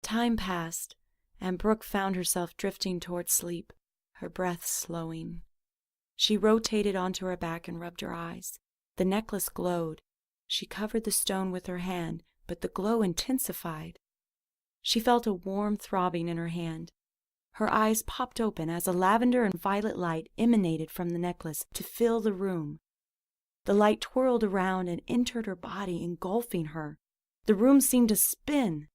Time passed, and Brooke found herself drifting toward sleep, her breath slowing. She rotated onto her back and rubbed her eyes. The necklace glowed. She covered the stone with her hand, but the glow intensified. She felt a warm throbbing in her hand. Her eyes popped open as a lavender and violet light emanated from the necklace to fill the room. The light twirled around and entered her body, engulfing her. The room seemed to spin.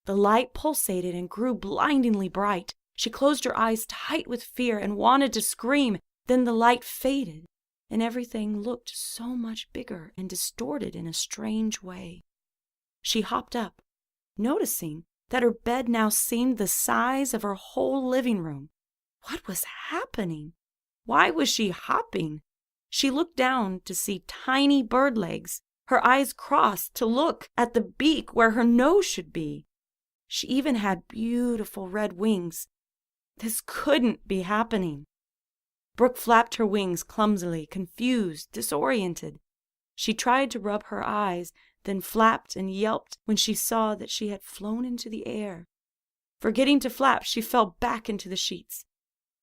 The light pulsated and grew blindingly bright. She closed her eyes tight with fear and wanted to scream. Then the light faded, and everything looked so much bigger and distorted in a strange way. She hopped up, noticing that her bed now seemed the size of her whole living room. What was happening? Why was she hopping? She looked down to see tiny bird legs. Her eyes crossed to look at the beak where her nose should be. She even had beautiful red wings. This couldn't be happening. Brooke flapped her wings clumsily, confused, disoriented. She tried to rub her eyes, then flapped and yelped when she saw that she had flown into the air. Forgetting to flap, she fell back into the sheets.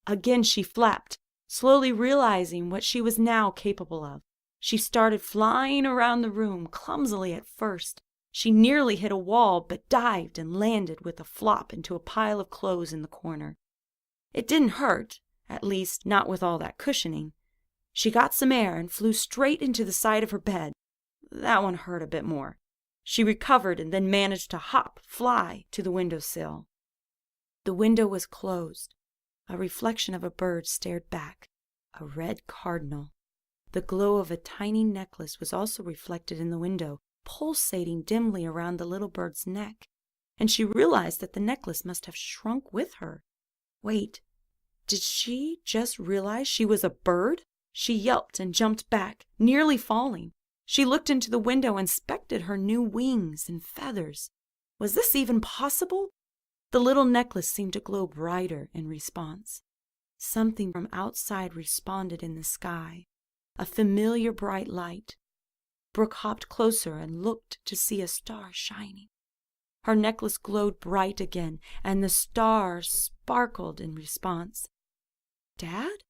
Again she flapped, slowly realizing what she was now capable of. She started flying around the room, clumsily at first. She nearly hit a wall, but dived and landed with a flop into a pile of clothes in the corner. It didn't hurt, at least not with all that cushioning. She got some air and flew straight into the side of her bed. That one hurt a bit more. She recovered and then managed to fly to the windowsill. The window was closed. A reflection of a bird stared back, a red cardinal. The glow of a tiny necklace was also reflected in the window, pulsating dimly around the little bird's neck, and she realized that the necklace must have shrunk with her. Wait, did she just realize she was a bird? She yelped and jumped back, nearly falling. She looked into the window and inspected her new wings and feathers. Was this even possible? The little necklace seemed to glow brighter in response. Something from outside responded in the sky, a familiar bright light. Brooke hopped closer and looked to see a star shining. Her necklace glowed bright again, and the star sparkled in response. "Dad?"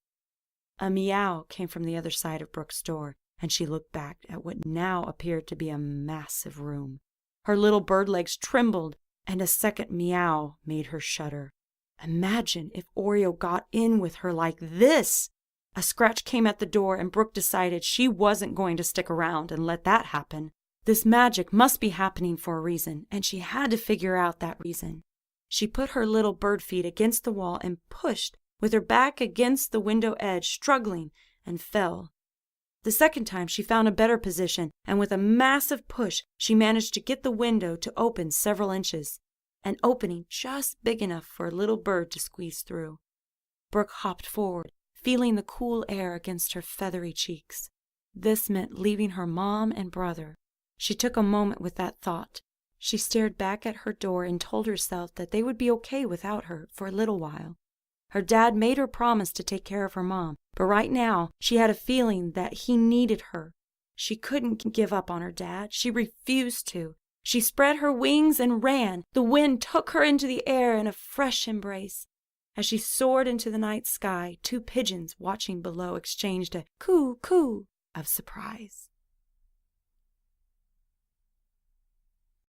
A meow came from the other side of Brooke's door, and she looked back at what now appeared to be a massive room. Her little bird legs trembled, and a second meow made her shudder. Imagine if Oreo got in with her like this! A scratch came at the door, and Brooke decided she wasn't going to stick around and let that happen. This magic must be happening for a reason, and she had to figure out that reason. She put her little bird feet against the wall and pushed with her back against the window edge, struggling, and fell. The second time she found a better position, and with a massive push she managed to get the window to open several inches, an opening just big enough for a little bird to squeeze through. Brooke hopped forward, feeling the cool air against her feathery cheeks. This meant leaving her mom and brother. She took a moment with that thought. She stared back at her door and told herself that they would be okay without her for a little while. Her dad made her promise to take care of her mom, but right now she had a feeling that he needed her. She couldn't give up on her dad. She refused to. She spread her wings and ran. The wind took her into the air in a fresh embrace. As she soared into the night sky, two pigeons watching below exchanged a coo-coo of surprise.